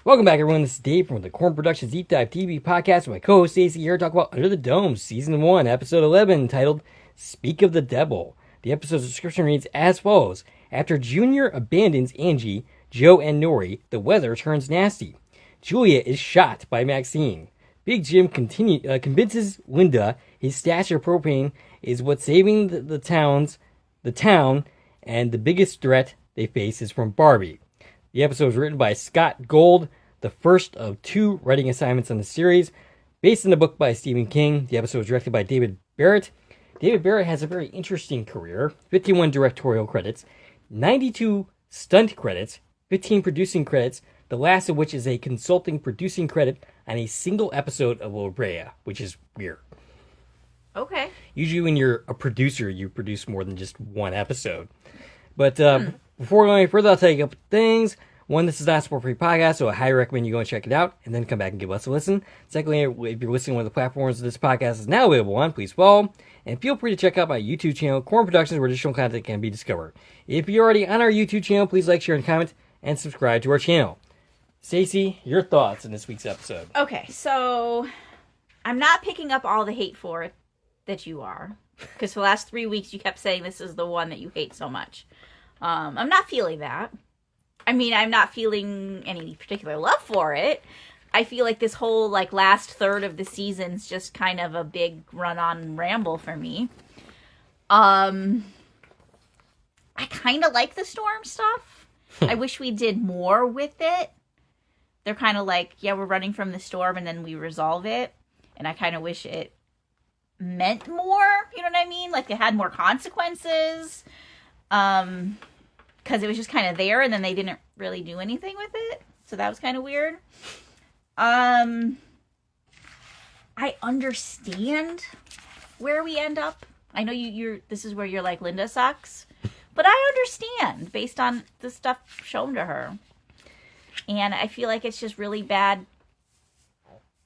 Welcome back, everyone. This is Dave from the Corn Productions Deep Dive TV podcast with my co-host Stacie here to talk about Under the Dome, Season 1, Episode 11, titled Speak of the Devil. The episode's description reads as follows. After Junior abandons Angie, Joe, and Nori, the weather turns nasty. Julia is shot by Maxine. Big Jim convinces Linda his stash of propane is what's saving the town, and the biggest threat they face is from Barbie. The episode was written by Scott Gold, the first of 2 writing assignments on the series. Based on the book by Stephen King, the episode was directed by David Barrett. David Barrett has a very interesting career. 51 directorial credits, 92 stunt credits, 15 producing credits, the last of which is a consulting producing credit on a single episode of La Brea, which is weird. Okay. Usually when you're a producer, you produce more than just one episode. But before going any further, I'll tell you a couple things. One, this is not a sport-free podcast, so I highly recommend you go and check it out, and then come back and give us a listen. Secondly, if you're listening on one of the platforms this podcast is now available on, please follow. And feel free to check out my YouTube channel, Corn Productions, where additional content can be discovered. If you're already on our YouTube channel, please like, share, and comment, and subscribe to our channel. Stacie, your thoughts on this week's episode? Okay, so I'm not picking up all the hate for it that you are, because for the last 3 weeks you kept saying this is the one that you hate so much. I'm not feeling that. I mean, I'm not feeling any particular love for it. I feel like this whole last third of the season's just kind of a big run-on ramble for me. I kind of like the storm stuff. I wish we did more with it. They're kind of like, yeah, we're running from the storm and then we resolve it. And I kind of wish it meant more, you know what I mean? Like it had more consequences. Because it was just kind of there and then they didn't really do anything with it. So that was kind of weird. I understand where we end up. I know this is where you're like, Linda sucks. But I understand based on the stuff shown to her. And I feel like it's just really bad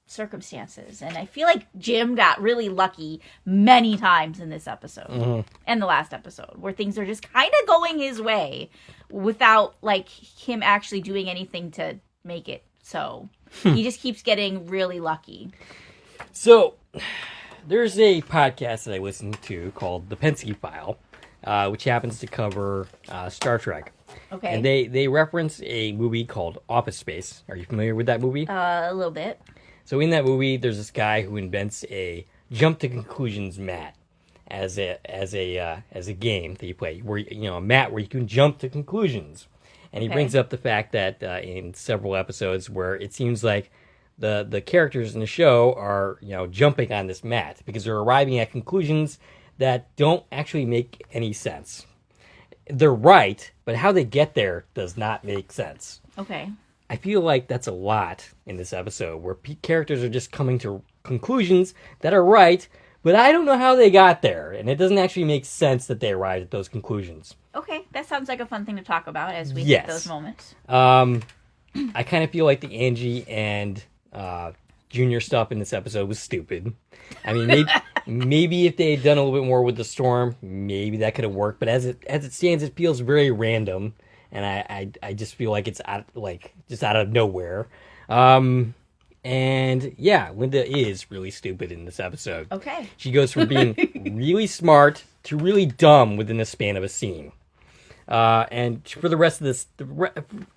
circumstances. And I feel like Jim got really lucky many times in this episode and the last episode where things are just kind of going his way without him actually doing anything to make it so. He just keeps getting really lucky. So there's a podcast that I listen to called The Penske File, which happens to cover Star Trek. Okay. And they reference a movie called Office Space. Are you familiar with that movie? A little bit. So in that movie, there's this guy who invents a jump to conclusions mat as a game that you play, where a mat where you can jump to conclusions. And he brings up the fact that in several episodes where it seems like the characters in the show are jumping on this mat because they're arriving at conclusions that don't actually make any sense. They're right, but how they get there does not make sense. Okay. I feel like that's a lot in this episode where characters are just coming to conclusions that are right, but I don't know how they got there, and it doesn't actually make sense that they arrived at those conclusions. Okay, that sounds like a fun thing to talk about as we hit those moments. I kind of feel like the Angie and Junior stuff in this episode was stupid. I mean, maybe if they had done a little bit more with the storm, maybe that could have worked, but as it stands, it feels very random. And I just feel like it's out of nowhere. And yeah, Linda is really stupid in this episode. Okay. She goes from being really smart to really dumb within the span of a scene. And for the rest of this,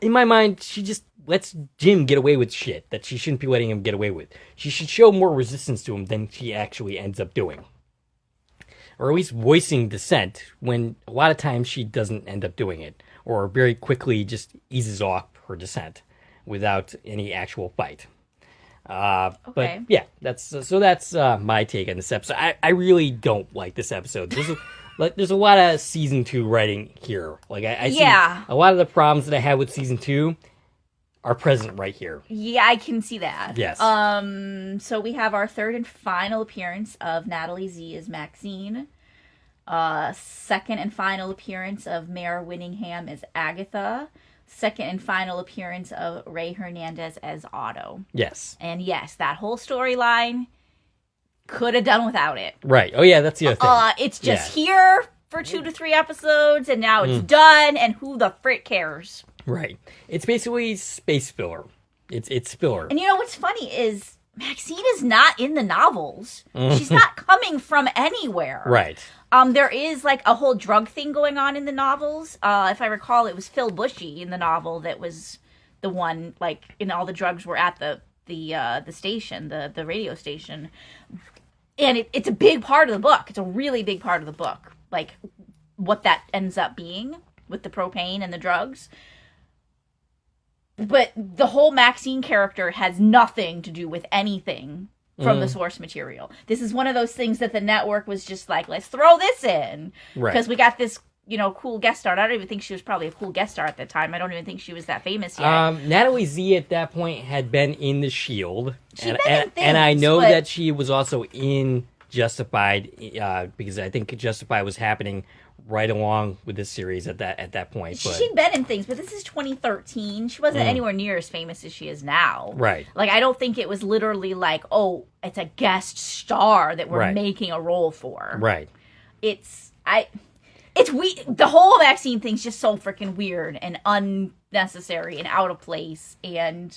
in my mind, she just lets Jim get away with shit that she shouldn't be letting him get away with. She should show more resistance to him than she actually ends up doing. Or at least voicing dissent when a lot of times she doesn't end up doing it. Or very quickly just eases off her dissent without any actual fight. Okay. But yeah, that's my take on this episode. I really don't like this episode. There's a lot of season 2 writing here. I see a lot of the problems that I had with season 2 are present right here. Yeah, I can see that. Yes. So we have our third and final appearance of Natalie Z as Maxine. Second and final appearance of Mayor Winningham as Agatha. Second and final appearance of Ray Hernandez as Otto. Yes. And yes, that whole storyline could have done without it. Right. Oh yeah, that's the other thing. It's just here for 2 to 3 episodes, and now it's done, and who the frick cares? Right. It's basically space filler. It's filler. And you know what's funny is Maxine is not in the novels. She's not coming from anywhere. Right. There is like a whole drug thing going on in the novels. If I recall, it was Phil Bushy in the novel that was the one, like, and all the drugs were at the station, the radio station. And it's a big part of the book. It's a really big part of the book. Like, what that ends up being with the propane and the drugs. But the whole Maxine character has nothing to do with anything from the source material. This is one of those things that the network was just like, let's throw this in. Right. Because we got this, cool guest star. I don't even think she was probably a cool guest star at the time. I don't even think she was that famous yet. Natalie Z at that point had been in The Shield. She'd been in things, and I know but that she was also in Justified, because I think Justified was happening right along with this series at that point. But she'd been in things, but this is 2013. She wasn't anywhere near as famous as she is now. Right. Like, I don't think it was literally like, oh, it's a guest star that we're making a role for. Right. It's weird. The whole Maxine thing's just so freaking weird and unnecessary and out of place, and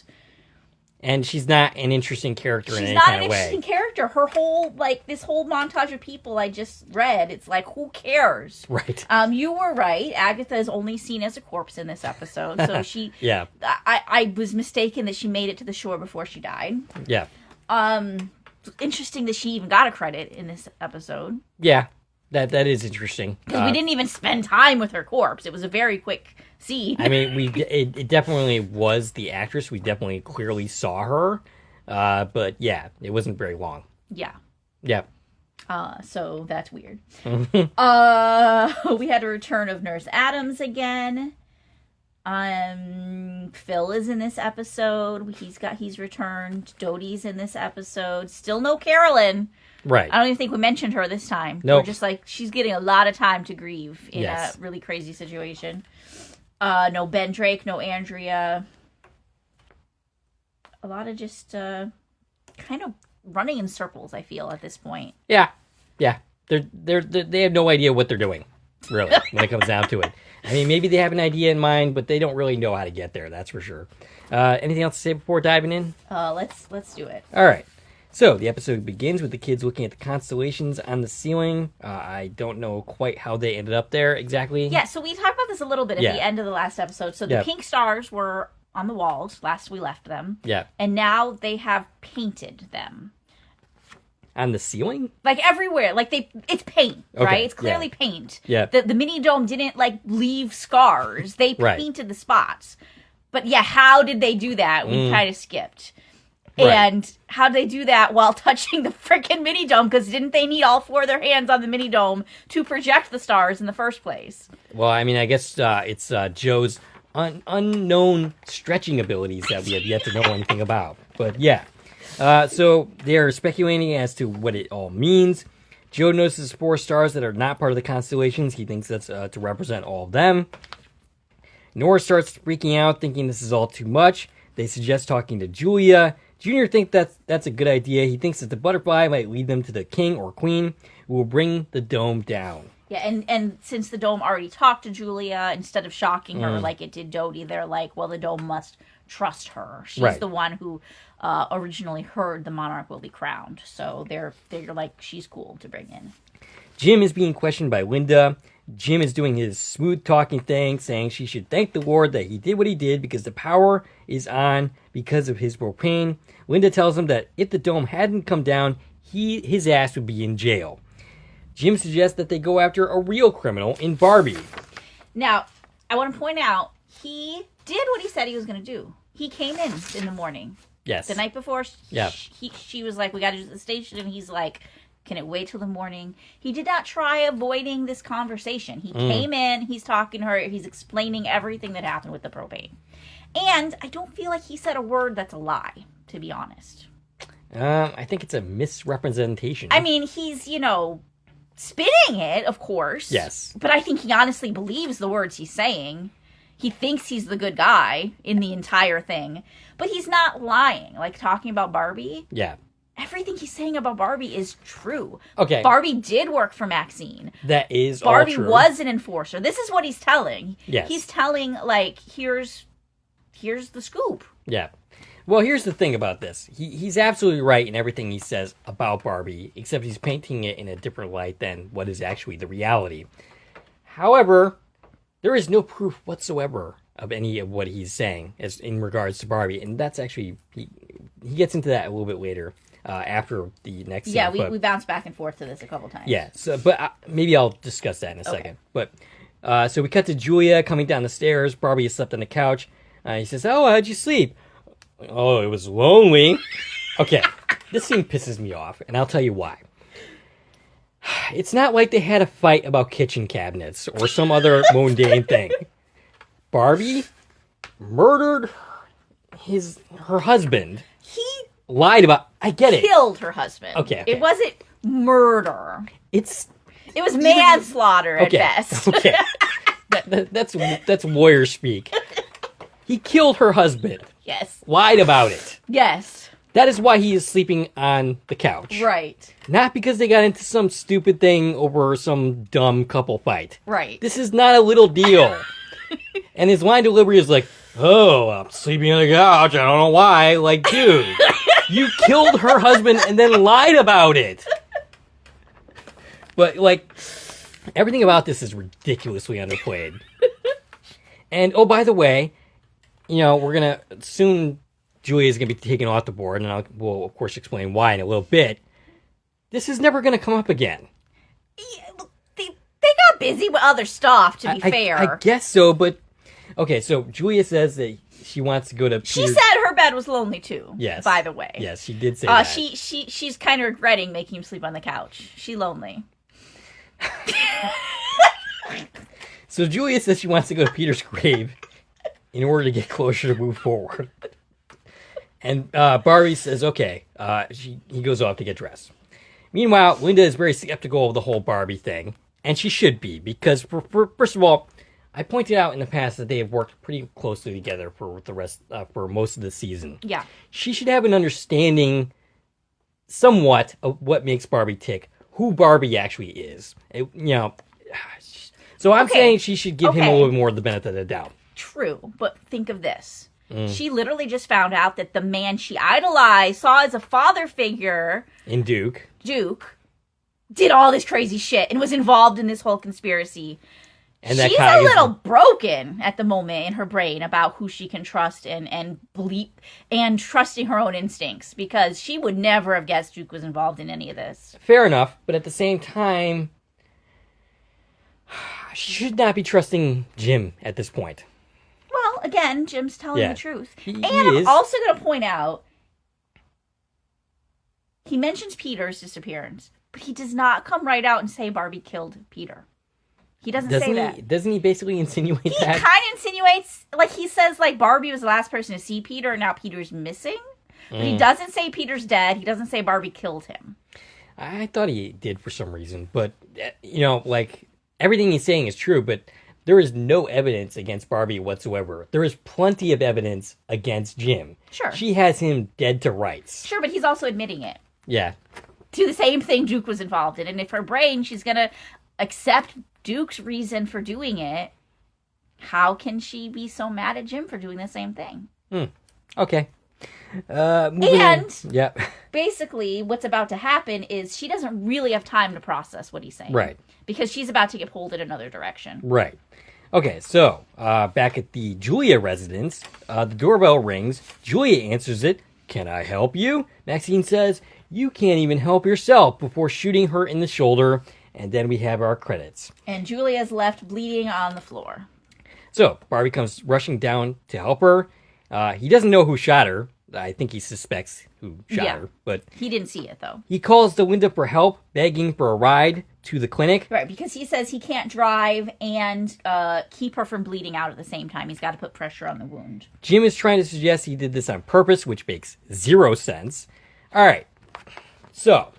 she's not an interesting character in any kind of way. She's not an interesting character. Her whole, this whole montage of people I just read, it's like, who cares? Right. You were right. Agatha is only seen as a corpse in this episode. So she... Yeah. I was mistaken that she made it to the shore before she died. Yeah. Interesting that she even got a credit in this episode. Yeah. That is interesting. Because we didn't even spend time with her corpse. It was a very quick scene. I mean, it definitely was the actress. We definitely clearly saw her. But yeah, it wasn't very long. Yeah. Yeah. So that's weird. We had a return of Nurse Adams again. Phil is in this episode. He's returned. Dodie's in this episode. Still no Carolyn. Right. I don't even think we mentioned her this time. No. We're just like, she's getting a lot of time to grieve in a really crazy situation. No Ben Drake, no Andrea. A lot of just kind of running in circles, I feel, at this point. Yeah. Yeah. They have no idea what they're doing, really, when it comes down to it. I mean, maybe they have an idea in mind, but they don't really know how to get there, that's for sure. Anything else to say before diving in? Let's do it. All right. So, the episode begins with the kids looking at the constellations on the ceiling. I don't know quite how they ended up there exactly. Yeah, so we talked about this a little bit at the end of the last episode. So, the pink stars were on the walls last we left them. Yeah. And now they have painted them. On the ceiling? Like, everywhere. Like, it's paint, right? It's clearly paint. Yeah. The mini dome didn't, leave scars. They painted the spots. But, yeah, how did they do that? We kind of skipped. Right. And how did they do that while touching the freaking mini dome? Because didn't they need all four of their hands on the mini dome to project the stars in the first place? Well, I mean, I guess it's Joe's unknown stretching abilities that we have yet to know anything about. But yeah, so they're speculating as to what it all means. Joe notices 4 stars that are not part of the constellations. He thinks that's to represent all of them. Nora starts freaking out, thinking this is all too much. They suggest talking to Julia. Junior thinks that's a good idea. He thinks that the butterfly might lead them to the king or queen who will bring the dome down. Yeah, and since the dome already talked to Julia, instead of shocking her like it did Dodie, they're like, well, the dome must trust her. She's the one who originally heard the monarch will be crowned. So they're like, she's cool to bring in. Jim is being questioned by Linda. Jim is doing his smooth talking thing, saying she should thank the Lord that he did what he did because the power is on because of his propane. Linda tells him that if the dome hadn't come down, his ass would be in jail. Jim suggests that they go after a real criminal in Barbie. Now, I want to point out, he did what he said he was going to do. He came in the morning. Yes. The night before, she was like, we got to do the station, and he's like, can it wait till the morning? He did not try avoiding this conversation. He came in, he's talking to her, he's explaining everything that happened with the propane. And I don't feel like he said a word that's a lie, to be honest. I think it's a misrepresentation. I mean, he's, spinning it, of course. Yes. But I think he honestly believes the words he's saying. He thinks he's the good guy in the entire thing. But he's not lying. Like, talking about Barbie. Yeah. Everything he's saying about Barbie is true. Okay. Barbie did work for Maxine. That is Barbie all true. was an enforcer. This is what he's telling. Yes. He's telling, like, here's the scoop. Yeah. Well, here's the thing about this. He's absolutely right in everything he says about Barbie, except he's painting it in a different light than what is actually the reality. However, there is no proof whatsoever of any of what he's saying as in regards to Barbie, and that's actually he gets into that a little bit later after the next scene. Yeah, we bounced back and forth to this a couple times. Yeah, so but maybe I'll discuss that in a second. But so we cut to Julia coming down the stairs. Barbie has slept on the couch. He says, "Oh, how'd you sleep?" "Oh, it was lonely." Okay, this scene pisses me off, and I'll tell you why. It's not like they had a fight about kitchen cabinets or some other mundane thing. Barbie murdered her husband. He lied about. I get it. Killed her husband. Okay. It wasn't murder. It was manslaughter at best. Okay. That's lawyer speak. He killed her husband. Yes. Lied about it. Yes. That is why he is sleeping on the couch. Right. Not because they got into some stupid thing over some dumb couple fight. Right. This is not a little deal. And his line delivery is like, "Oh, I'm sleeping on the couch. I don't know why." Like, dude, you killed her husband and then lied about it. But, like, everything about this is ridiculously underplayed. And, oh, by the way, you know, we're going to soon... Julia's going to be taken off the board, and we'll, of course, explain why in a little bit. This is never going to come up again. Yeah, they got busy with other stuff, to be fair. I guess so, but... Okay, so Julia says that she wants to go to... She said her bed was lonely, too. Yes. By the way. Yes, she did say that. She's kind of regretting making him sleep on the couch. She's lonely. So Julia says she wants to go to Peter's grave in order to get closer to move forward. And Barbie says, okay. He goes off to get dressed. Meanwhile, Linda is very skeptical of the whole Barbie thing. And she should be, because, first of all, I pointed out in the past that they have worked pretty closely together for for most of the season. Yeah. She should have an understanding, somewhat, of what makes Barbie tick, who Barbie actually is. So I'm saying she should give him a little bit more of the benefit of the doubt. True, but think of this. She literally just found out that the man she idolized, saw as a father figure... in Duke, did all this crazy shit and was involved in this whole conspiracy. And she's a little broken at the moment in her brain about who she can trust and believe and trusting her own instincts, because she would never have guessed Duke was involved in any of this. Fair enough, but at the same time, she should not be trusting Jim at this point. Well, again, Jim's telling the truth. He I'm also going to point out, he mentions Peter's disappearance, but he does not come right out and say Barbie killed Peter. He doesn't say that. Doesn't he basically insinuate that? He kind of insinuates, like, he says, like, Barbie was the last person to see Peter, and now Peter's missing. But he doesn't say Peter's dead. He doesn't say Barbie killed him. I thought he did for some reason. But, like, everything he's saying is true, but there is no evidence against Barbie whatsoever. There is plenty of evidence against Jim. Sure. She has him dead to rights. Sure, but he's also admitting it. Yeah. To the same thing Duke was involved in. And if her brain, she's going to accept Duke's reason for doing it, how can she be so mad at Jim for doing the same thing? Okay. Basically, what's about to happen is she doesn't really have time to process what he's saying. Right. Because she's about to get pulled in another direction. Right. Okay, so, back at the Julia residence, the doorbell rings. Julia answers it. "Can I help you?" Maxine says, "You can't even help yourself," before shooting her in the shoulder. And then we have our credits. And Julia's left bleeding on the floor. So, Barbie comes rushing down to help her. He doesn't know who shot her. I think he suspects who shot her. But he didn't see it, though. He calls the window for help, begging for a ride to the clinic. Right, because he says he can't drive and keep her from bleeding out at the same time. He's got to put pressure on the wound. Jim is trying to suggest he did this on purpose, which makes zero sense. All right. So,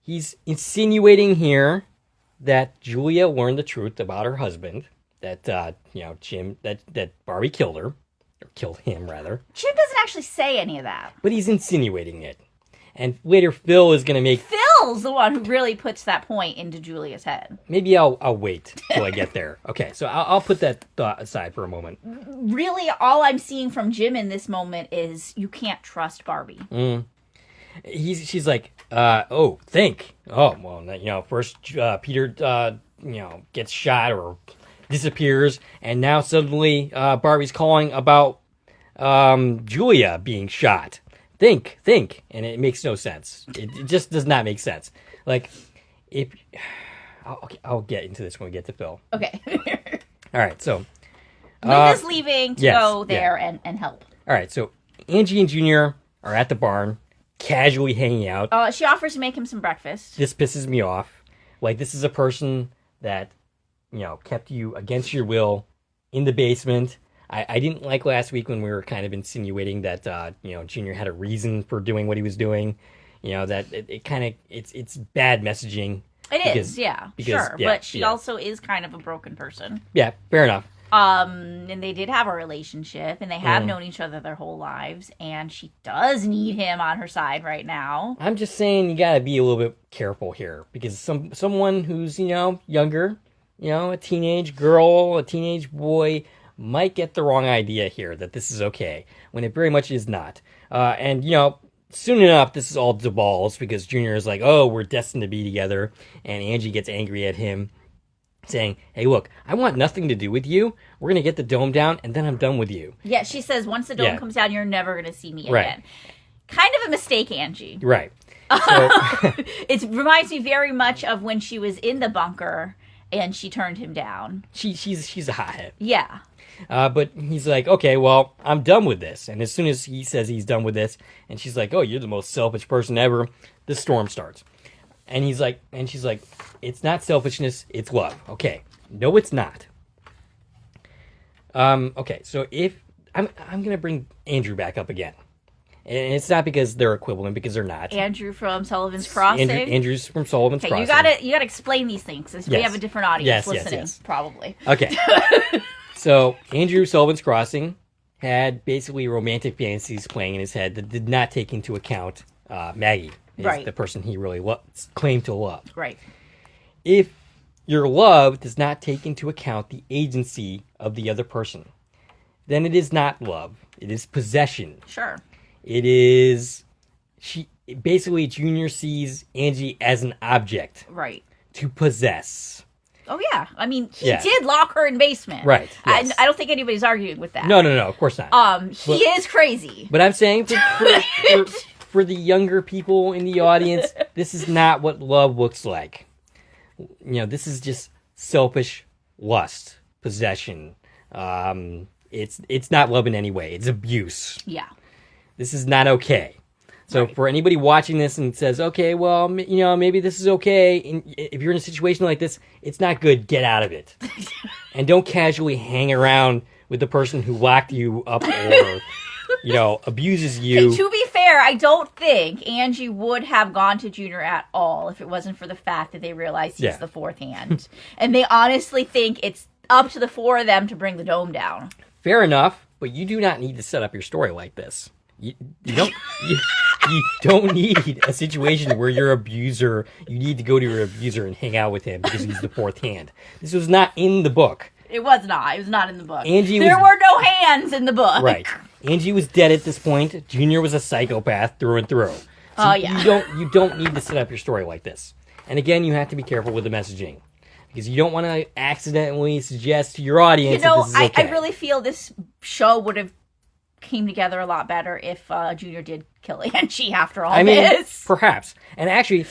he's insinuating here that Julia learned the truth about her husband, that, that Barbie killed her, or killed him, rather. Jim doesn't actually say any of that. But he's insinuating it. And later Phil is going to make... Phil Phil's the one who really puts that point into Julia's head. Maybe I'll wait till I get there. Okay, so I'll put that thought aside for a moment. Really, all I'm seeing from Jim in this moment is you can't trust Barbie. She's like, think. Oh, well, first Peter, gets shot or disappears, and now suddenly Barbie's calling about Julia being shot. Think, and it makes no sense. It just does not make sense. Like, I'll get into this when we get to Phil. Okay. All right, so Linda's leaving to go there and help. All right, so Angie and Junior are at the barn, casually hanging out. She offers to make him some breakfast. This pisses me off. Like, this is a person that, kept you against your will in the basement. I didn't like last week when we were kind of insinuating that, Junior had a reason for doing what he was doing. That it's bad messaging. It is, yeah. But she also is kind of a broken person. Yeah, fair enough. And they did have a relationship, and they have known each other their whole lives, and she does need him on her side right now. I'm just saying you gotta be a little bit careful here, because someone who's, younger, a teenage girl, a teenage boy, might get the wrong idea here that this is okay, when it very much is not. And soon enough, this is all devolves, because Junior is like, oh, we're destined to be together, and Angie gets angry at him, saying, hey, look, I want nothing to do with you. We're going to get the dome down, and then I'm done with you. Yeah, she says, once the dome comes down, you're never going to see me again. Kind of a mistake, Angie. Right. So, it reminds me very much of when she was in the bunker, and she turned him down. She's a hothead. Yeah. But he's like, okay, well, I'm done with this. And as soon as he says he's done with this, and she's like, oh, you're the most selfish person ever, the storm starts. And she's like, it's not selfishness, it's love. Okay. No, it's not. Okay, so if I'm gonna bring Andrew back up again. And it's not because they're equivalent, because they're not. Andrew from Sullivan's Crossing. Andrew's from Sullivan's Crossing. You gotta explain these things, since we have a different audience listening, probably. Okay. So, Andrew Sullivan's Crossing had basically romantic fantasies playing in his head that did not take into account Maggie, the person he really claimed to love. Right. If your love does not take into account the agency of the other person, then it is not love. It is possession. Sure. It is... Basically, Junior sees Angie as an object. Right. To possess. Oh, yeah. I mean, he did lock her in the basement. Right. Yes. I don't think anybody's arguing with that. No, of course not. He is crazy. But I'm saying for the younger people in the audience, this is not what love looks like. This is just selfish lust, possession. It's not love in any way. It's abuse. Yeah. This is not okay. So for anybody watching this and says, okay, well, maybe this is okay, and if you're in a situation like this, it's not good, get out of it. And don't casually hang around with the person who locked you up or, abuses you. To be fair, I don't think Angie would have gone to Junior at all if it wasn't for the fact that they realized he's the fourth hand. And they honestly think it's up to the four of them to bring the dome down. Fair enough, but you do not need to set up your story like this. You don't need a situation where your abuser, you need to go to your abuser and hang out with him because he's the fourth hand. This was not in the book. It was not. It was not in the book. There were no hands in the book. Right. Angie was dead at this point. Junior was a psychopath through and through. So you don't need to set up your story like this. And again, you have to be careful with the messaging. Because you don't want to accidentally suggest to your audience that this is okay. I really feel this show would have came together a lot better if Junior did kill Angie after all this. Perhaps. And actually,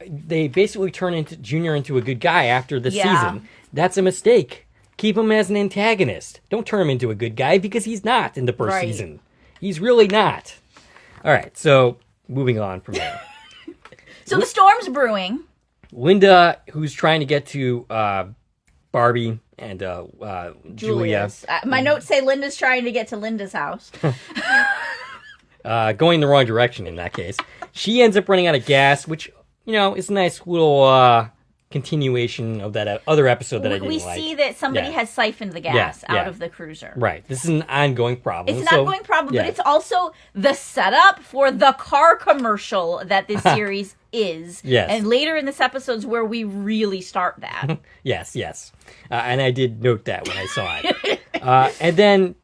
they basically turn Junior into a good guy after the season. That's a mistake. Keep him as an antagonist. Don't turn him into a good guy, because he's not in the first season. He's really not. All right, so moving on from there. So the storm's brewing. Linda, who's trying to get to Barbie and Julia. My notes say Linda's trying to get to Linda's house. Going the wrong direction in that case. She ends up running out of gas, which, is a nice little continuation of that other episode that I didn't like. We see that somebody has siphoned the gas out of the cruiser. Right. This is an ongoing problem. It's an ongoing problem, but it's also the setup for the car commercial that this series is. Yes. And later in this episode's where we really start that. Yes. And I did note that when I saw it. And then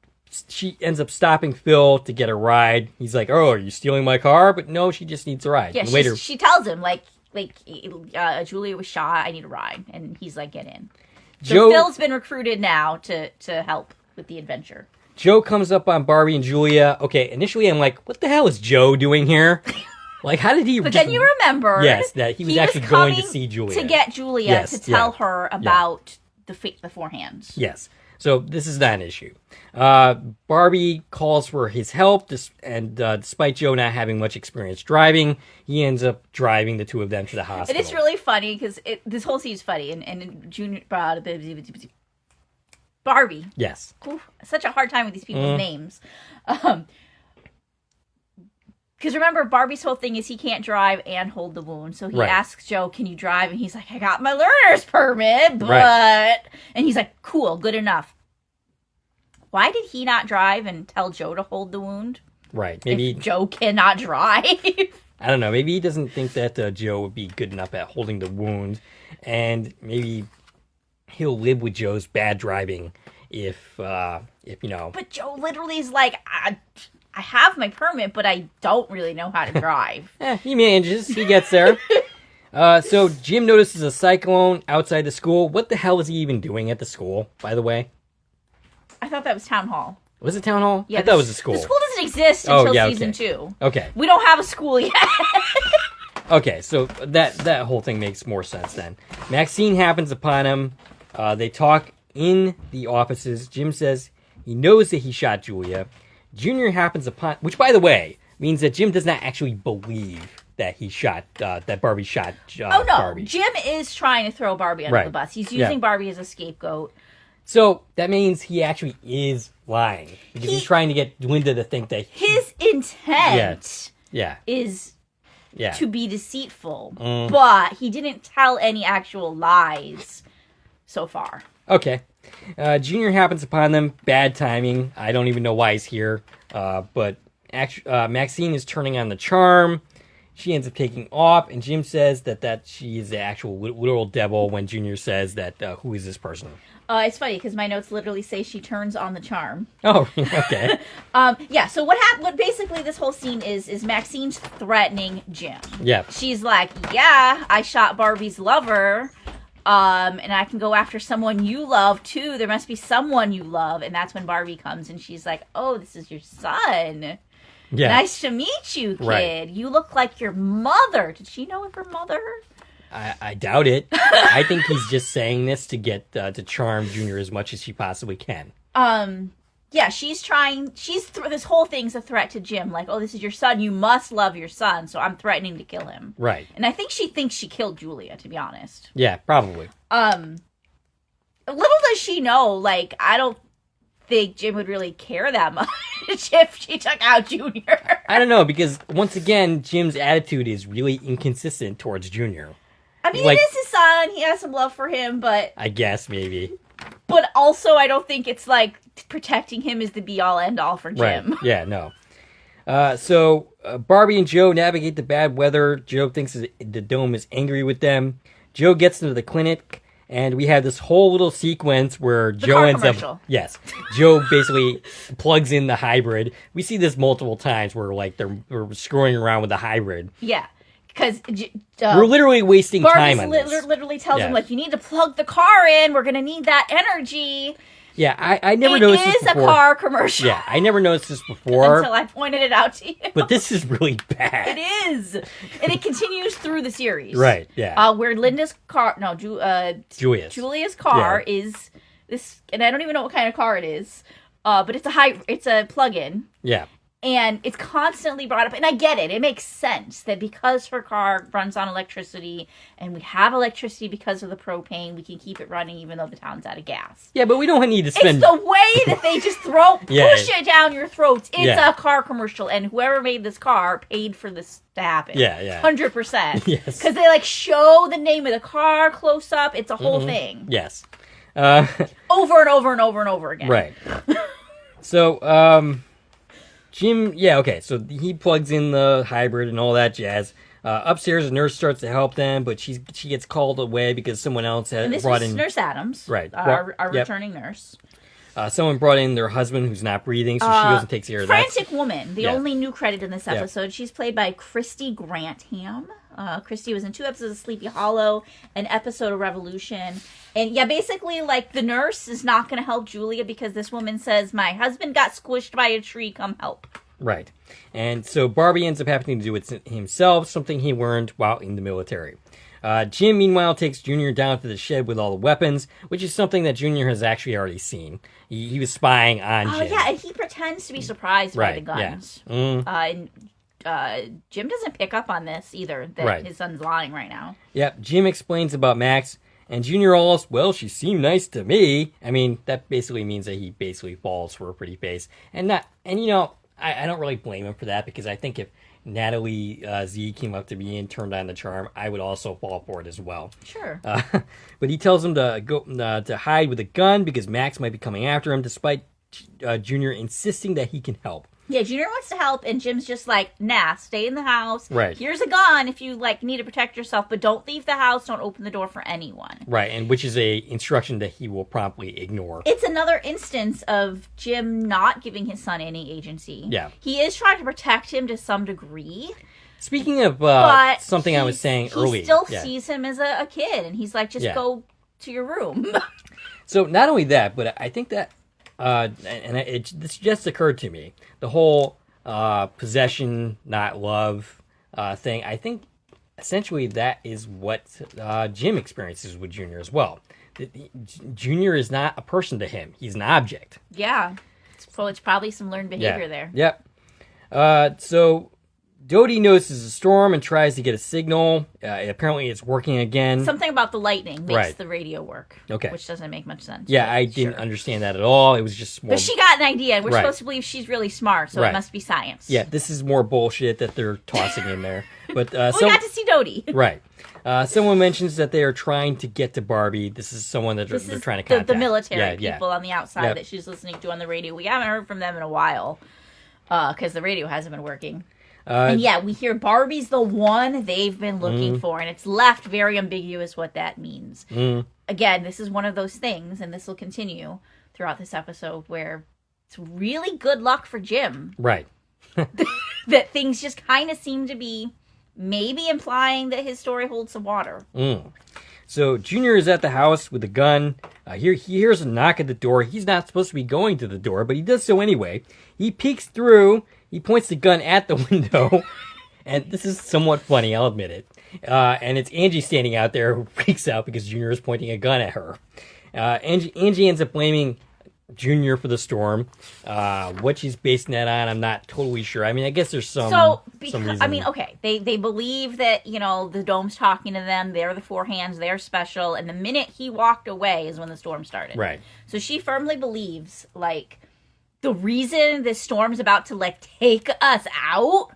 she ends up stopping Phil to get a ride. He's like, "Oh, are you stealing my car?" But no, she just needs a ride. Yeah, she tells him, Julia was shot, I need a ride. And he's like, get in. So Phil's been recruited now to help with the adventure. Joe comes up on Barbie and Julia. Okay, initially I'm like, what the hell is Joe doing here? Like, how did he... But then you remember... Yes, that he was actually going to see Julia. To get Julia to tell her about the forehands. Yes. So this is not an issue. Barbie calls for his help, and despite Joe not having much experience driving, he ends up driving the two of them to the hospital. It is really funny because this whole scene is funny, and Junior Barbie. Yes. Such a hard time with these people's names. Because remember, Barbie's whole thing is he can't drive and hold the wound. So he asks Joe, can you drive? And he's like, I got my learner's permit, but... Right. And he's like, cool, good enough. Why did he not drive and tell Joe to hold the wound? Right. Maybe if Joe cannot drive. I don't know. Maybe he doesn't think that Joe would be good enough at holding the wound. And maybe he'll live with Joe's bad driving if you know... But Joe literally is like... I have my permit, but I don't really know how to drive. He manages. He gets there. So Jim notices a cyclone outside the school. What the hell is he even doing at the school, by the way? I thought that was town hall. Was it town hall? Yeah, I thought it was a school. The school doesn't exist until season 2. Okay. We don't have a school yet. Okay, so that whole thing makes more sense then. Maxine happens upon him. They talk in the offices. Jim says he knows that he shot Julia. Junior happens upon, which by the way means that Jim does not actually believe that he shot that Barbie shot. Oh no, Barbie. Jim is trying to throw Barbie under the bus. He's using Barbie as a scapegoat. So that means he actually is lying because he's trying to get Linda to think that his intent is to be deceitful, but he didn't tell any actual lies so far. Okay. Junior happens upon them. Bad timing. I don't even know why he's here. But Maxine is turning on the charm. She ends up taking off, and Jim says that she is the actual literal devil when Junior says that, who is this person? It's funny, because my notes literally say she turns on the charm. Oh, okay. So what basically this whole scene is Maxine's threatening Jim. Yeah. She's like, yeah, I shot Barbie's lover, and I can go after someone you love, too. There must be someone you love. And that's when Barbie comes, and she's like, oh, this is your son. Yeah. Nice to meet you, kid. Right. You look like your mother. Did she know of her mother? I doubt it. I think he's just saying this to get to charm Junior as much as she possibly can. Yeah, she's trying. This whole thing's a threat to Jim. Like, oh, this is your son. You must love your son. So I'm threatening to kill him. Right. And I think she thinks she killed Julia, to be honest. Yeah, probably. Little does she know, like, I don't think Jim would really care that much if she took out Junior. I don't know, because once again, Jim's attitude is really inconsistent towards Junior. I mean, like, it is his son. He has some love for him, but... I guess, maybe. But also, I don't think it's, like, protecting him is the be-all, end-all for Jim. Right. Yeah, no. So, Barbie and Joe navigate the bad weather. Joe thinks the dome is angry with them. Joe gets into the clinic, and we have this whole little sequence where Joe ends up... Yes. Joe basically plugs in the hybrid. We see this multiple times where, like, they're screwing around with the hybrid. Yeah. Because we're literally wasting time on this. Literally tells him, like, you need to plug the car in. We're going to need that energy. Yeah, I never noticed this before. It is a car commercial. Yeah, I never noticed this before. Until I pointed it out to you. But this is really bad. It is. And it continues through the series. Right, yeah. Where Linda's car, Julia's car is this, and I don't even know what kind of car it is, but it's a plug-in. Yeah. And it's constantly brought up. And I get it. It makes sense that because her car runs on electricity and we have electricity because of the propane, we can keep it running even though the town's out of gas. Yeah, but we don't need to spend... It's the way that they just push it down your throats. It's a car commercial. And whoever made this car paid for this to happen. Yeah. 100%. Yes. Because they show the name of the car close up. It's a whole thing. Yes. Over and over and over and over again. Right. So, Jim, so he plugs in the hybrid and all that jazz. Upstairs, a nurse starts to help them, but she gets called away because someone else had brought in... Nurse Adams. Right. Our returning nurse. Someone brought in their husband who's not breathing, so she goes and takes care of that. Frantic Woman, the only new credit in this episode. She's played by Christy Grantham. Christy was in 2 episodes of Sleepy Hollow, an episode of Revolution. And basically, the nurse is not going to help Julia because this woman says, my husband got squished by a tree, come help. Right. And so Barbie ends up having to do it himself, something he learned while in the military. Jim, meanwhile, takes Junior down to the shed with all the weapons, which is something that Junior has actually already seen. He was spying on Jim. Oh, yeah, and he pretends to be surprised by the guns. Yeah. And Jim doesn't pick up on this either, that his son's lying right now. Yep, Jim explains about Max, and Junior alls, well, she seemed nice to me. I mean, that basically means that he basically falls for a pretty face. I don't really blame him for that, because I think if Natalie Z came up to me and turned on the charm, I would also fall for it as well. Sure. But he tells him to go to hide with a gun because Max might be coming after him, despite Junior insisting that he can help. Yeah, Junior wants to help, and Jim's just like, nah, stay in the house. Right. Here's a gun if you, need to protect yourself, but don't leave the house, don't open the door for anyone. Right, and which is a instruction that he will promptly ignore. It's another instance of Jim not giving his son any agency. Yeah. He is trying to protect him to some degree. Speaking of something I was saying earlier. He still sees him as a kid, and he's like, just go to your room. So not only that, but I think that this just occurred to me. The whole possession, not love thing. I think essentially that is what Jim experiences with Junior as well. Junior is not a person to him. He's an object. Yeah. So it's probably some learned behavior there. Yep. So Dodie notices a storm and tries to get a signal. Apparently it's working again. Something about the lightning makes the radio work. Okay. Which doesn't make much sense. Yeah, I didn't understand that at all. It was just more... But she got an idea. We're supposed to believe she's really smart, so it must be science. Yeah, this is more bullshit that they're tossing in there. But we got to see Dodie. Right. Someone mentions that they are trying to get to Barbie. This is someone that they're trying to contact. The military people on the outside that she's listening to on the radio. We haven't heard from them in a while because the radio hasn't been working. And we hear Barbie's the one they've been looking for, and it's left very ambiguous what that means. Again, this is one of those things, and this will continue throughout this episode, where it's really good luck for Jim. Right. That things just kind of seem to be maybe implying that his story holds some water. So Junior is at the house with a gun. He hears a knock at the door. He's not supposed to be going to the door, but he does so anyway. He peeks through. He points the gun at the window, and this is somewhat funny, I'll admit it. And it's Angie standing out there who freaks out because Junior is pointing a gun at her. Angie ends up blaming Junior for the storm. What she's basing that on, I'm not totally sure. I mean, I guess there's some reason. I mean, okay, they believe that, the dome's talking to them, they're the four hands, they're special, and the minute he walked away is when the storm started. Right. So she firmly believes, the reason this storm's about to, take us out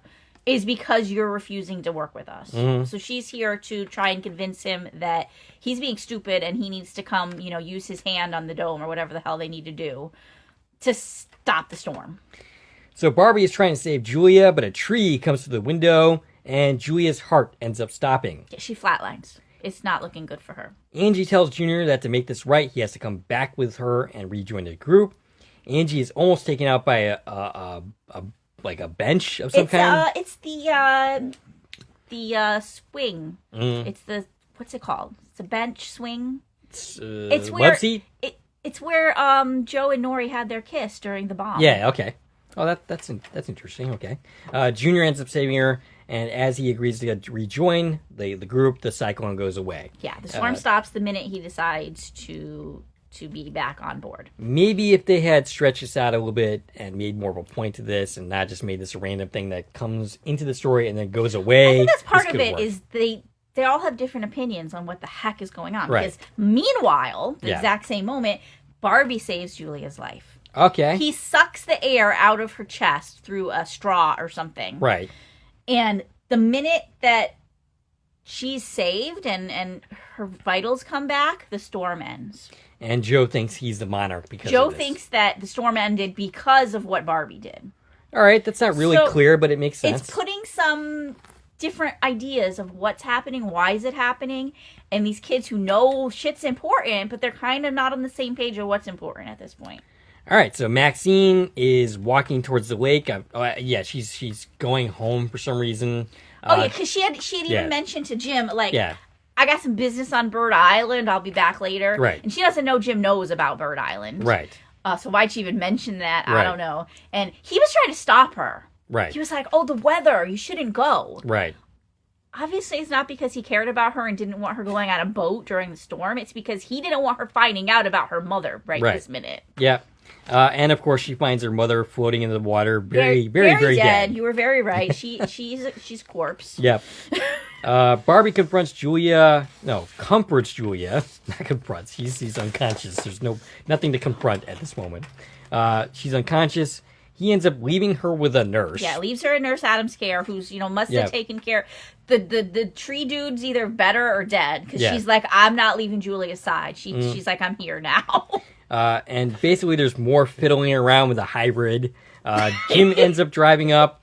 is because you're refusing to work with us. So she's here to try and convince him that he's being stupid and he needs to come, use his hand on the dome or whatever the hell they need to do to stop the storm. So Barbie is trying to save Julia, but a tree comes through the window and Julia's heart ends up stopping. Yeah, she flatlines. It's not looking good for her. Angie tells Junior that to make this right, he has to come back with her and rejoin the group. Angie is almost taken out by a bench of some kind. It's the swing. It's the, what's it called? It's a bench swing. It's where love seat. It's where Joe and Nori had their kiss during the bomb. Yeah. Okay. Oh, that's interesting. Okay. Junior ends up saving her, and as he agrees to rejoin the group, the cyclone goes away. Yeah. The storm stops the minute he decides to to be back on board. Maybe if they had stretched this out a little bit and made more of a point to this and not just made this a random thing that comes into the story and then goes away. I think that's part of it is they all have different opinions on what the heck is going on. Right. Because meanwhile, the exact same moment, Barbie saves Julia's life. Okay. He sucks the air out of her chest through a straw or something. Right. And the minute that she's saved and her vitals come back, the storm ends. And Joe thinks he's the monarch because Joe of this. thinks that the storm ended because of what Barbie did. All right, that's not really clear, but it makes sense. It's putting some different ideas of what's happening, why is it happening, and these kids who know shit's important, but they're kind of not on the same page of what's important at this point. All right, so Maxine is walking towards the lake. She's going home for some reason. Because she had even mentioned to Jim, I got some business on Bird Island. I'll be back later. Right. And she doesn't know Jim knows about Bird Island. Right. So why'd she even mention that? Right. I don't know. And he was trying to stop her. Right. He was like, oh, the weather. You shouldn't go. Right. Obviously, it's not because he cared about her and didn't want her going on a boat during the storm. It's because he didn't want her finding out about her mother right this minute. Yeah. And of course, she finds her mother floating in the water, very dead. You were very right. She's corpse. Yep. Barbie comforts Julia, not confronts. He's unconscious. There's nothing to confront at this moment. She's unconscious. He ends up leaving her with a nurse. Yeah, leaves her in Nurse Adam's care, who's must have taken care. The tree dude's either better or dead because she's like, I'm not leaving Julia's side. She's like, I'm here now. And basically, there's more fiddling around with a hybrid. Jim ends up driving up.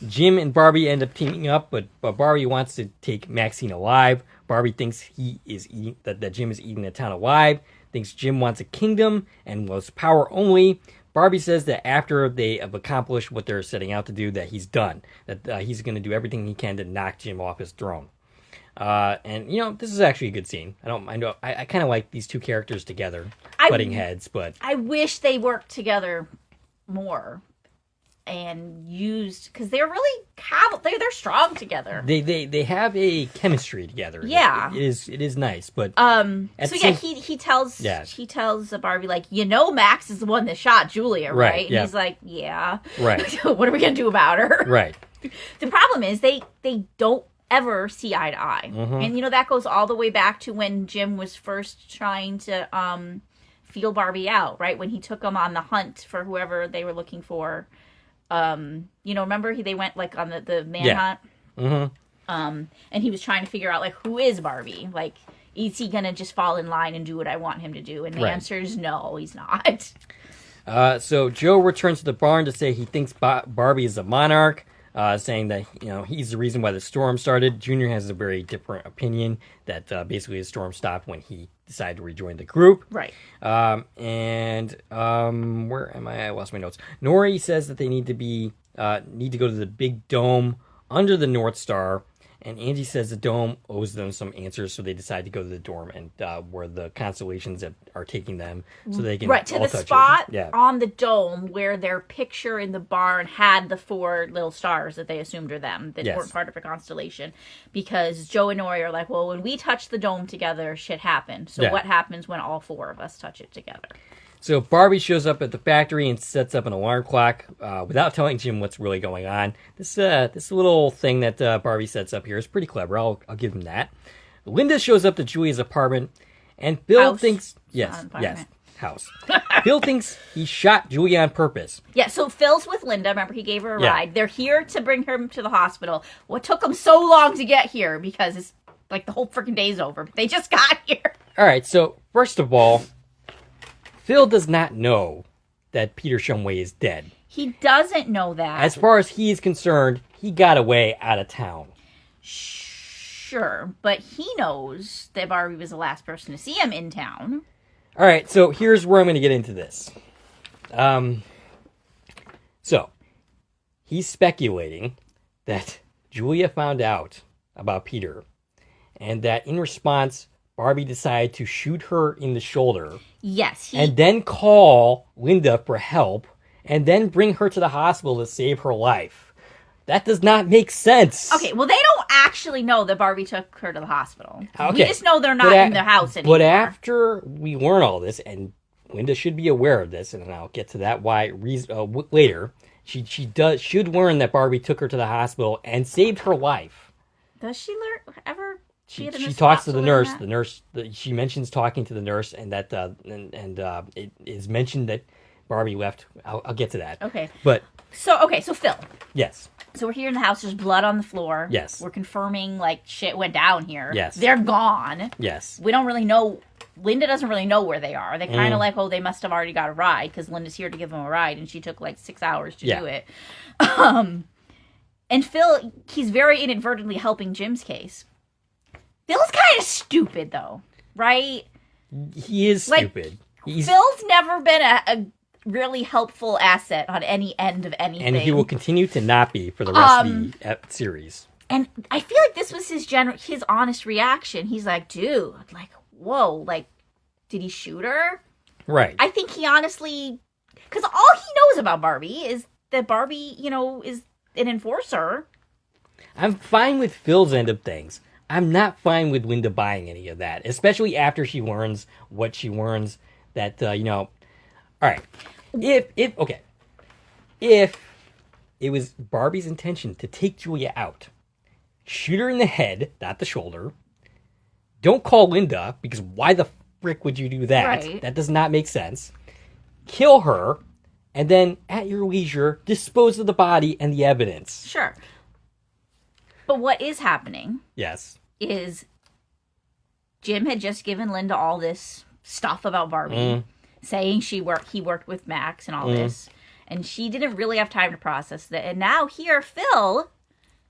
Jim and Barbie end up teaming up, but Barbie wants to take Maxine alive. Barbie thinks that Jim is eating the town alive. Thinks Jim wants a kingdom and wants power only. Barbie says that after they have accomplished what they're setting out to do, that he's done. That he's going to do everything he can to knock Jim off his throne. And this is actually a good scene. I kind of like these two characters together, butting heads. But I wish they worked together more and used because they're really they're strong together. They have a chemistry together. Yeah, it is nice. But he tells Barbie Max is the one that shot Julia, right? And he's like, yeah, right. What are we gonna do about her? Right. The problem is they don't ever see eye to eye, and that goes all the way back to when Jim was first trying to feel Barbie out, right? When he took them on the hunt for whoever they were looking for. Remember they went on the manhunt? Yeah. And he was trying to figure out who is Barbie? Is he gonna just fall in line and do what I want him to do? And the answer is no, he's not. So Joe returns to the barn to say he thinks Barbie is a monarch, saying that he's the reason why the storm started. Junior has a very different opinion that basically the storm stopped when he decided to rejoin the group. Right. Where am I? I lost my notes. Nori says that they need to go to the big dome under the North Star. And Angie says the dome owes them some answers, so they decide to go to the dorm and where the constellations are taking them, so they can to the spot on the dome where their picture in the barn had the 4 little stars that they assumed are them that weren't part of a constellation. Because Joe and Nori are like, well, when we touch the dome together, shit happens. So what happens when all 4 of us touch it together? So Barbie shows up at the factory and sets up an alarm clock without telling Jim what's really going on. This little thing that Barbie sets up here is pretty clever. I'll give him that. Linda shows up to Julia's apartment, and Bill thinks house. Bill thinks he shot Julia on purpose. Yeah, so Phil's with Linda. Remember, he gave her a ride. They're here to bring her to the hospital. What took them so long to get here? Because it's the whole freaking day's over. But they just got here. All right, so first of all, Phil does not know that Peter Shumway is dead. He doesn't know that. As far as he is concerned, he got away out of town. Sure, but he knows that Barbie was the last person to see him in town. All right, so here's where I'm going to get into this. So, he's speculating that Julia found out about Peter, and that in response, Barbie decided to shoot her in the shoulder. Yes. And then call Linda for help, and then bring her to the hospital to save her life. That does not make sense. Okay, well, they don't actually know that Barbie took her to the hospital. Okay. We just know they're not in the house anymore. But after we learn all this, and Linda should be aware of this, and I'll get to that later. She should learn that Barbie took her to the hospital and saved her life. Does she ever? She talks to the nurse. The nurse. She mentions talking to the nurse, and that it is mentioned that Barbie left. I'll get to that. Okay. So Phil. Yes. So we're here in the house. There's blood on the floor. Yes. We're confirming, like, shit went down here. Yes. They're gone. Yes. We don't really know. Linda doesn't really know where they are. They kind of like, they must have already got a ride because Linda's here to give them a ride, and she took, like, 6 hours to do it. And Phil, he's very inadvertently helping Jim's case. Phil's kind of stupid, though, right? He is stupid. Phil's never been a really helpful asset on any end of anything. And he will continue to not be for the rest of the series. And I feel like this was his honest reaction. He's like, dude, like, whoa, like, did he shoot her? Right. I think he honestly, because all he knows about Barbie is that Barbie, is an enforcer. I'm fine with Phil's end of things. I'm not fine with Linda buying any of that, especially after she learns what she learns that, all right. If it was Barbie's intention to take Julia out, shoot her in the head, not the shoulder, don't call Linda, because why the frick would you do that? Right. That does not make sense. Kill her, and then, at your leisure, dispose of the body and the evidence. Sure. But what is happening is Jim had just given Linda all this stuff about Barbie, saying he worked with Max and all this, and she didn't really have time to process that. And now here, Phil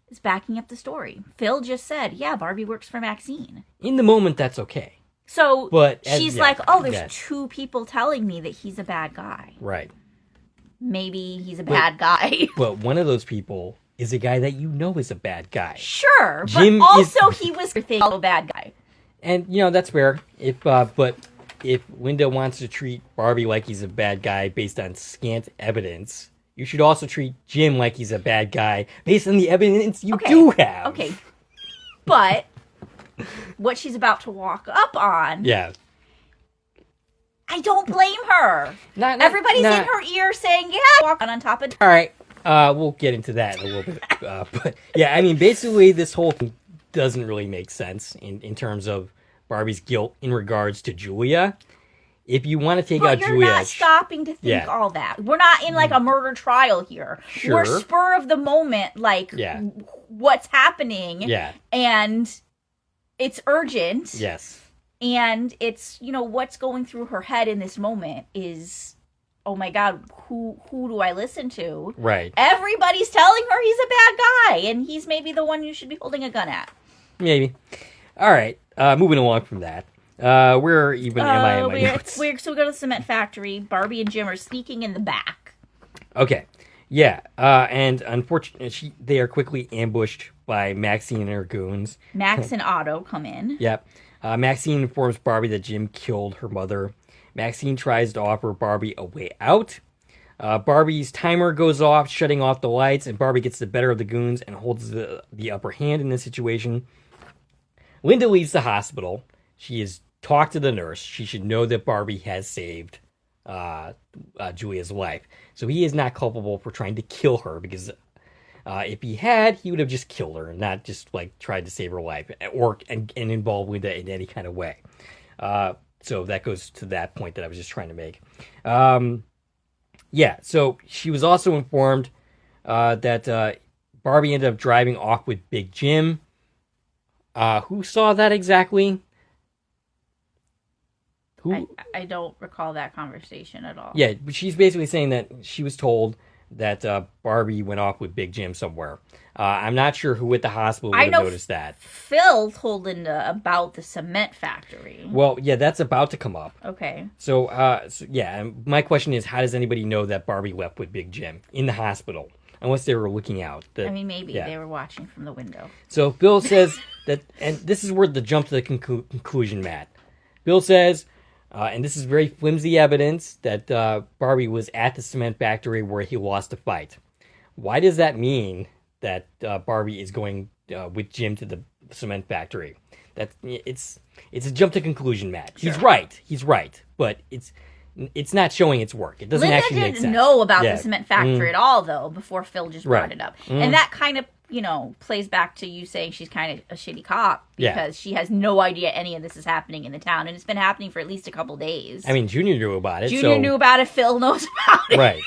is backing up the story. Phil just said, yeah, Barbie works for Maxine. In the moment, that's okay. So she's like, there's two people telling me that he's a bad guy. Right. Maybe he's a bad guy. But one of those people is a guy that you know is a bad guy. Sure, Jim, but also he was a bad guy. And, that's fair. But if Linda wants to treat Barbie like he's a bad guy based on scant evidence, you should also treat Jim like he's a bad guy based on the evidence you do have. Okay. But what she's about to walk up on... Yeah. I don't blame her. Everybody's in her ear saying, yeah, walk on top of... All right. We'll get into that in a little bit. But, yeah, I mean, basically, this whole thing doesn't really make sense in terms of Barbie's guilt in regards to Julia. If you want to take out Julia... You're not stopping to think all that. We're not in, like, a murder trial here. Sure. We're spur of the moment, like, what's happening. Yeah. And it's urgent. Yes. And it's, what's going through her head in this moment is... oh my God, who do I listen to? Right. Everybody's telling her he's a bad guy, and he's maybe the one you should be holding a gun at. Maybe. All right. Moving along from that. Where even am I in my notes? So we go to the cement factory. Barbie and Jim are sneaking in the back. Okay. Yeah. And unfortunately, they are quickly ambushed by Maxine and her goons. Max and Otto come in. Yep. Maxine informs Barbie that Jim killed her mother. Maxine tries to offer Barbie a way out. Barbie's timer goes off, shutting off the lights, and Barbie gets the better of the goons and holds the upper hand in this situation. Linda leaves the hospital. She has talked to the nurse. She should know that Barbie has saved Julia's life. So he is not culpable for trying to kill her, because if he had, he would have just killed her and not just tried to save her life and involve Linda in any kind of way. So that goes to that point that I was just trying to make. So she was also informed that Barbie ended up driving off with Big Jim. Who saw that exactly? Who? I don't recall that conversation at all. Yeah, but she's basically saying that she was told that Barbie went off with Big Jim somewhere. I'm not sure who at the hospital would have noticed that. Phil told Linda about the cement factory. Well, yeah, that's about to come up. Okay. So my question is, how does anybody know that Barbie left with Big Jim in the hospital? Unless they were looking out. Maybe they were watching from the window. So Bill says that, and this is where the jump to the conclusion, Matt. Bill says, and this is very flimsy evidence, that Barbie was at the cement factory where he lost the fight. Why does that mean that Barbie is going with Jim to the cement factory. It's a jump to conclusion, Matt. Sure. He's right, but it's not showing its work. It doesn't actually make sense. Linda didn't know about the cement factory at all, though, before Phil just brought it up. And that kind of, plays back to you saying she's kind of a shitty cop because she has no idea any of this is happening in the town. And it's been happening for at least a couple days. I mean, Junior knew about it. Junior knew about it. Phil knows about it. Right.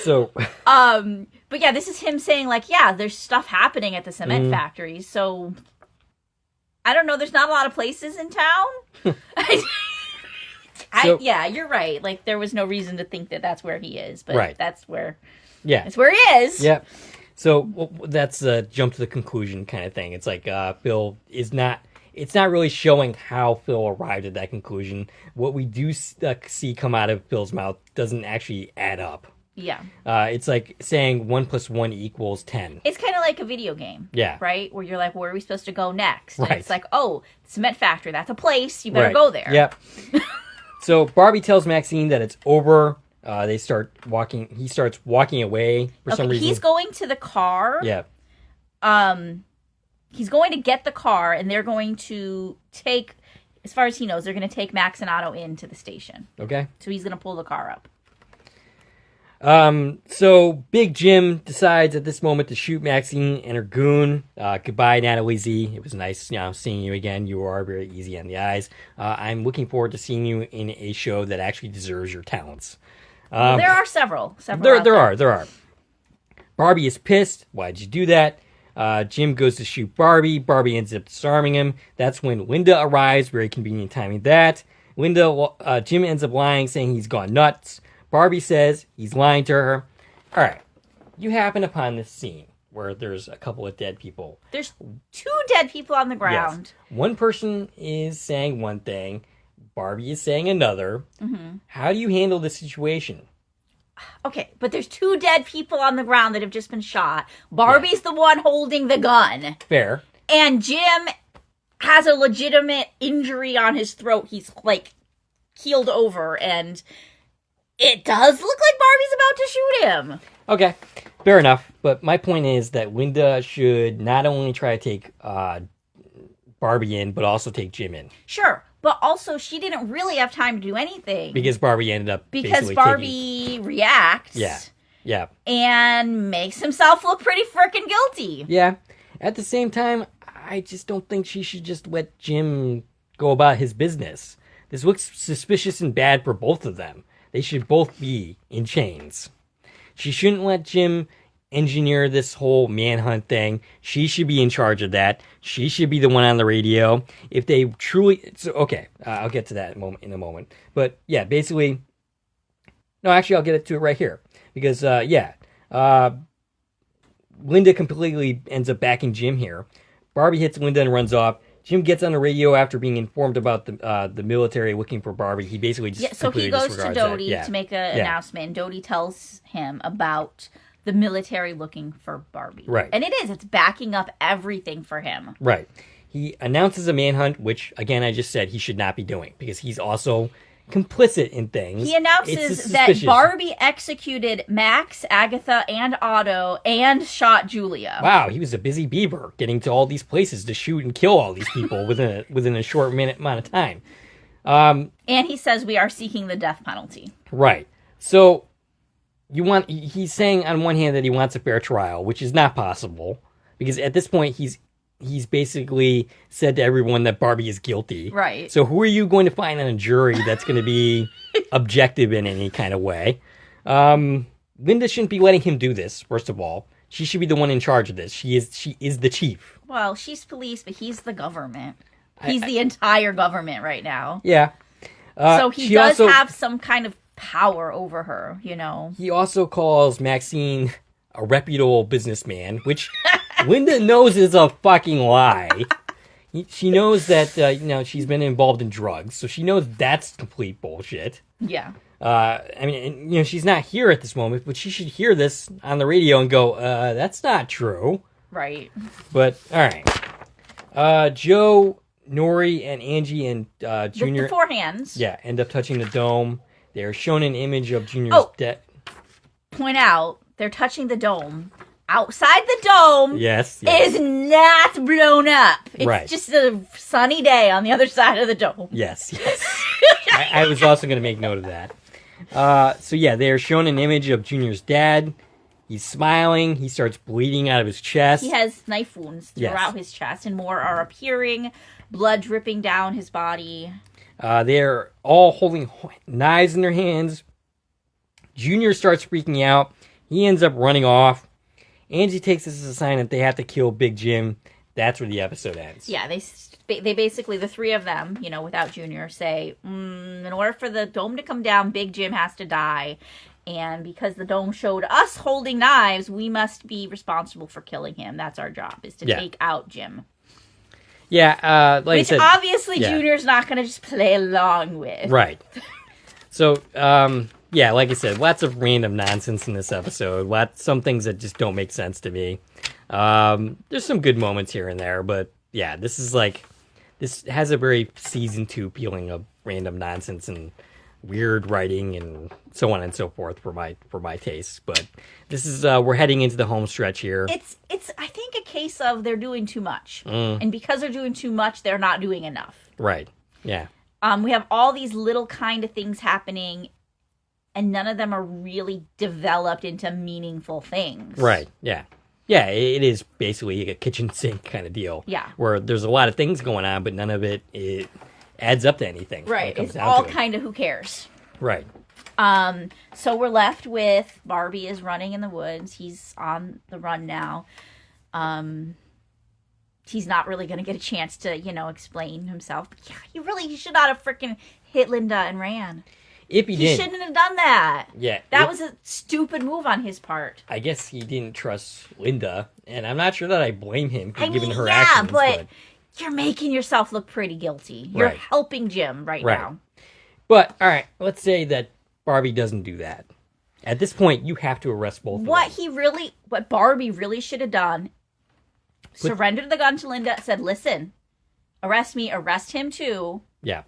So... but yeah, this is him saying, like, yeah, there's stuff happening at the cement factory. So, I don't know. There's not a lot of places in town. Yeah, you're right. Like, there was no reason to think that that's where he is, but that's where, it's where he is. Yeah. So that's a jump to the conclusion kind of thing. It's like Phil is not. It's not really showing how Phil arrived at that conclusion. What we do see come out of Phil's mouth doesn't actually add up. Yeah. It's like saying 1 + 1 = 10. It's kind of like a video game. Yeah. Right? Where you're like, where are we supposed to go next? Right. And it's like, oh, cement factory. That's a place. You better go there. Yep. So Barbie tells Maxine that it's over. They start walking. He starts walking away for some reason. He's going to the car. Yeah. He's going to get the car, and they're going to take, as far as he knows, they're going to take Max and Otto into the station. Okay. So he's going to pull the car up. So Big Jim decides at this moment to shoot Maxine and her goon. Goodbye, Natalie Z. It was nice, seeing you again. You are very easy on the eyes. I'm looking forward to seeing you in a show that actually deserves your talents. There are several. There are. Barbie is pissed. Why'd you do that? Jim goes to shoot Barbie. Barbie ends up disarming him. That's when Linda arrives. Very convenient timing that. Jim ends up lying, saying he's gone nuts. Barbie says he's lying to her. All right. You happen upon this scene where there's a couple of dead people. There's 2 dead people on the ground. Yes. One person is saying one thing. Barbie is saying another. Mm-hmm. How do you handle this situation? Okay, but there's 2 dead people on the ground that have just been shot. Barbie's the one holding the gun. Fair. And Jim has a legitimate injury on his throat. He's, like, keeled over, and it does look like Barbie's about to shoot him. Okay, fair enough. But my point is that Linda should not only try to take Barbie in, but also take Jim in. Sure, but also she didn't really have time to do anything. Because Barbie ended up Because Barbie reacts. Yeah. And makes himself look pretty freaking guilty. Yeah. At the same time, I just don't think she should just let Jim go about his business. This looks suspicious and bad for both of them. They should both be in chains. She shouldn't let Jim engineer this whole manhunt thing. She should be in charge of that. She should be the one on the radio. If they truly... I'll get to that in a moment. But, yeah, basically... No, actually, I'll get to it right here. Because, Linda completely ends up backing Jim here. Barbie hits Linda and runs off. Jim gets on the radio after being informed about the military looking for Barbie. He basically just so he goes to Dodie to make an announcement, and Dodie tells him about the military looking for Barbie. Right. And it's backing up everything for him. Right. He announces a manhunt, which, again, I just said he should not be doing, because he's also complicit in things. He announces that Barbie executed Max, Agatha, and Otto, and shot Julia. Wow, he was a busy beaver, getting to all these places to shoot and kill all these people within a short amount of time. And he says we are seeking the death penalty. Right. So he's saying on one hand that he wants a fair trial, which is not possible, because at this point he's basically said to everyone that Barbie is guilty. Right. So who are you going to find on a jury that's going to be objective in any kind of way? Linda shouldn't be letting him do this, first of all. She should be the one in charge of this. She is the chief. Well, she's police, but he's the government. He's the entire government right now. Yeah. So he does have some kind of power over her, you know. He also calls Maxine a reputable businessman, which Linda knows is a fucking lie. She knows that, she's been involved in drugs, so she knows that's complete bullshit. Yeah. She's not here at this moment, but she should hear this on the radio and go, that's not true. Right. But, all right. Joe, Nori, and Angie and Junior... The 4 hands. Yeah, end up touching the dome. They're shown an image of Junior's death. Point out, they're touching the dome. outside the dome yes. is not blown up. It's Right. just a sunny day on the other side of the dome. Yes. I was also going to make note of that. So yeah, they're shown an image of Junior's dad. He's smiling. He starts bleeding out of his chest. He has knife wounds throughout his chest, and more are appearing, blood dripping down his body. They're all holding knives in their hands. Junior starts freaking out. He ends up running off. Angie takes this as a sign that they have to kill Big Jim. That's where the episode ends. Yeah, they basically, the three of them, without Junior, say, in order for the dome to come down, Big Jim has to die. And because the dome showed us holding knives, we must be responsible for killing him. That's our job, is to take out Jim. Yeah, like Which I said, obviously Junior's not going to just play along with. Right. So, yeah, like I said, lots of random nonsense in this episode. Some things that just don't make sense to me. There's some good moments here and there, but yeah, this has a very season 2 feeling of random nonsense and weird writing and so on and so forth for my taste. But this is we're heading into the home stretch here. It's I think a case of they're doing too much, and because they're doing too much, they're not doing enough. Right. Yeah. We have all these little kind of things happening, and none of them are really developed into meaningful things. Right. Yeah. Yeah, it is basically a kitchen sink kind of deal. Yeah. Where there's a lot of things going on, but none of it adds up to anything. Right. It's all kind of who cares. Right. So we're left with Barbie is running in the woods. He's on the run now. He's not really going to get a chance to, explain himself. But yeah, he should not have freaking hit Linda and ran. If he did, shouldn't have done that. Yeah. That was a stupid move on his part. I guess he didn't trust Linda, and I'm not sure that I blame him for given her actions. But you're making yourself look pretty guilty. You're helping Jim right now. But, all right, let's say that Barbie doesn't do that. At this point, you have to arrest both of them. What Barbie really should have done, surrendered the gun to Linda, said, listen, arrest me, arrest him too. Yeah.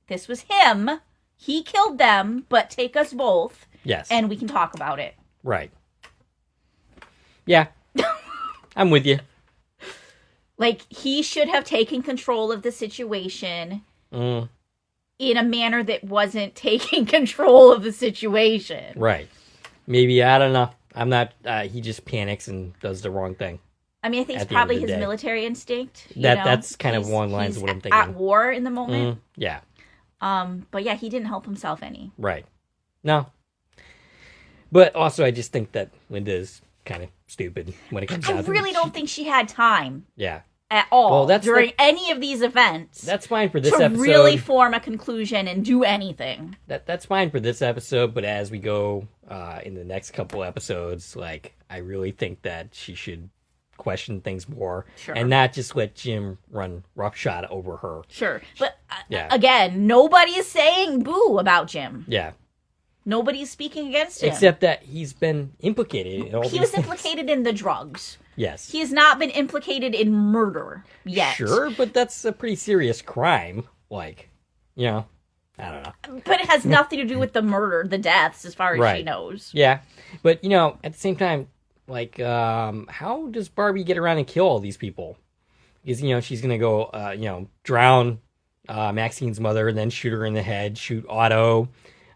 This was him. He killed them, but take us both. Yes. And we can talk about it. Right. Yeah. I'm with you. Like, he should have taken control of the situation in a manner that wasn't taking control of the situation. Right. Maybe, I don't know. I'm not, he just panics and does the wrong thing. I mean, I think it's probably his military instinct. That's kind of along lines of what I'm thinking. At war in the moment. Yeah. But yeah, he didn't help himself any. Right. No. But also, I just think that Linda is kind of stupid when it comes down to it. I really don't think she had time. Yeah. At all during any of these events. That's fine for this episode. To really form a conclusion and do anything. That's fine for this episode, but as we go in the next couple episodes, I really think that she should question things more and not just let Jim run roughshod over her. Sure. But again, nobody is saying boo about Jim. Yeah. Nobody's speaking against him. Except that he's been implicated in all these things. Implicated in the drugs. Yes. He has not been implicated in murder yet. Sure, but that's a pretty serious crime. I don't know. But it has nothing to do with the murder, the deaths, as far as she knows. Yeah. But, at the same time, how does Barbie get around and kill all these people? Because, she's going to go, drown Maxine's mother and then shoot her in the head, shoot Otto.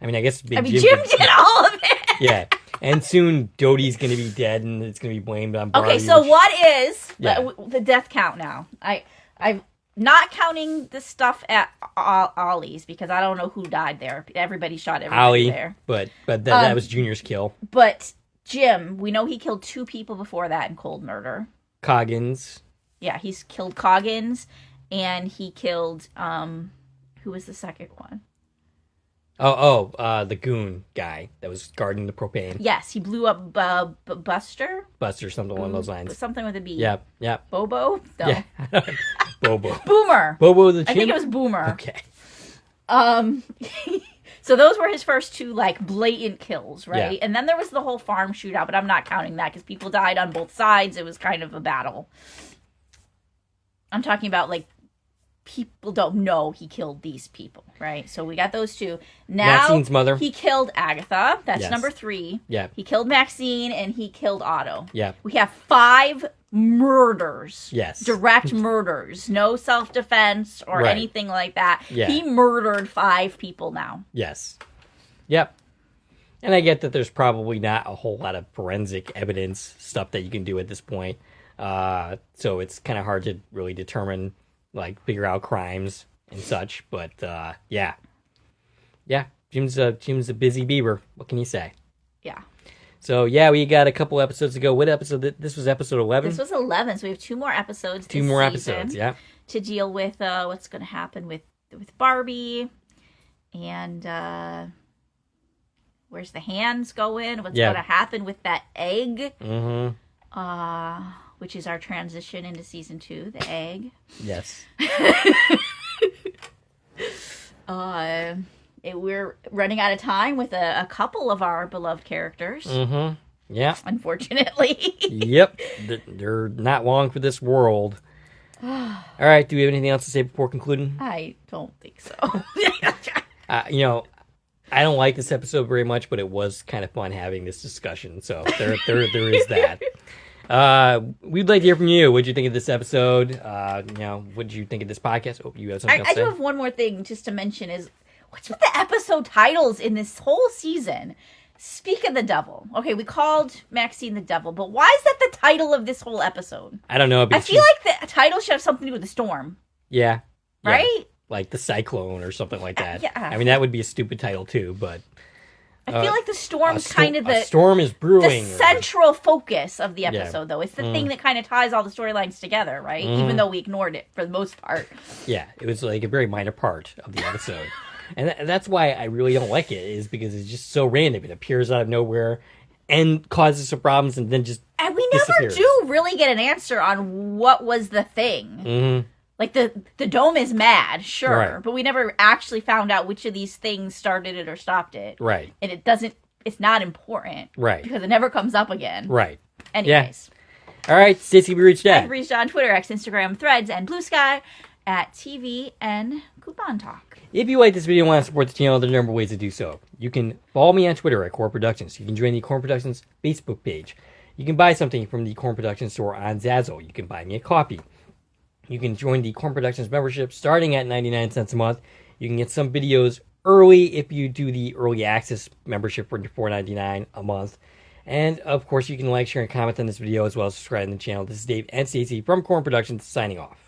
I mean, I guess Jim did all of it. Yeah. And soon Dodie's going to be dead and it's going to be blamed on Barbie. Okay, so what is the death count now? I'm not counting the stuff at Ollie's because I don't know who died there. Everybody shot everybody there. But that was Junior's kill. But Jim, we know he killed 2 people before that in cold murder. Coggins. Yeah, he's killed Coggins and he killed, who was the second one? The goon guy that was guarding the propane. Yes, he blew up Buster. Buster, something along those lines. Something with a B. Yep. Bobo? No. Yeah. Bobo. Boomer. Bobo the chimp? I think it was Boomer. Okay. So those were his first 2, blatant kills, right? Yeah. And then there was the whole farm shootout, but I'm not counting that because people died on both sides. It was kind of a battle. I'm talking about, people don't know he killed these people, right? So we got those two. Now Maxine's mother. He killed Agatha. That's Yes. number 3. Yeah. He killed Maxine and he killed Otto. Yeah. We have 5 murders. Yes. Direct murders. No self-defense or Right. anything like that. Yeah. He murdered 5 people now. Yes. Yep. And I get that there's probably not a whole lot of forensic evidence stuff that you can do at this point. So it's kind of hard to really determine, like, figure out crimes and such. But, yeah. Yeah. Jim's a busy beaver. What can you say? Yeah. So, yeah, we got a couple episodes ago. What episode? This was episode 11? This was 11, so we have 2 more episodes. Two more episodes, yeah. To deal with what's going to happen with Barbie and where's the hands going? What's going to happen with that egg? Mm-hmm. Which is our transition into season 2, the egg. Yes. We're running out of time with a couple of our beloved characters. Mm-hmm. Yeah. Unfortunately. Yep. They're not long for this world. All right. Do we have anything else to say before concluding? I don't think so. I don't like this episode very much, but it was kind of fun having this discussion. So there is that. We'd like to hear from you. What did you think of this episode? What did you think of this podcast? Oh, you have something else to say? I do have one more thing just to mention is, what's with the episode titles in this whole season? Speak of the devil. Okay, we called Maxine the devil, but why is that the title of this whole episode? I don't know. I feel like the title should have something to do with the storm. Yeah. Right? Like the cyclone or something like that. Yeah. I mean, that would be a stupid title too, but... I feel like the storm's kind of a storm is brewing. The central focus of the episode, though. It's the thing that kind of ties all the storylines together, right? Even though we ignored it for the most part. Yeah, it was like a very minor part of the episode. And that's why I really don't like it, is because it's just so random. It appears out of nowhere and causes some problems and then just And we never do really get an answer on what was the thing. Mm-hmm. Like, the dome is mad, sure. Right. But we never actually found out which of these things started it or stopped it. Right. And it's not important. Right. Because it never comes up again. Right. Anyways. Yeah. All right, Stacie, we reached out. I've reached on Twitter, X, Instagram, Threads, and Blue Sky at TVN Coupon Talk. If you like this video and want to support the channel, there are a number of ways to do so. You can follow me on Twitter at Core Productions. You can join the Core Productions Facebook page. You can buy something from the Core Productions store on Zazzle. You can buy me a coffee. You can join the Core Productions membership starting at 99 cents a month. You can get some videos early if you do the early access membership for $4.99 a month. And, of course, you can like, share, and comment on this video as well as subscribe to the channel. This is Dave and Stacie from Core Productions signing off.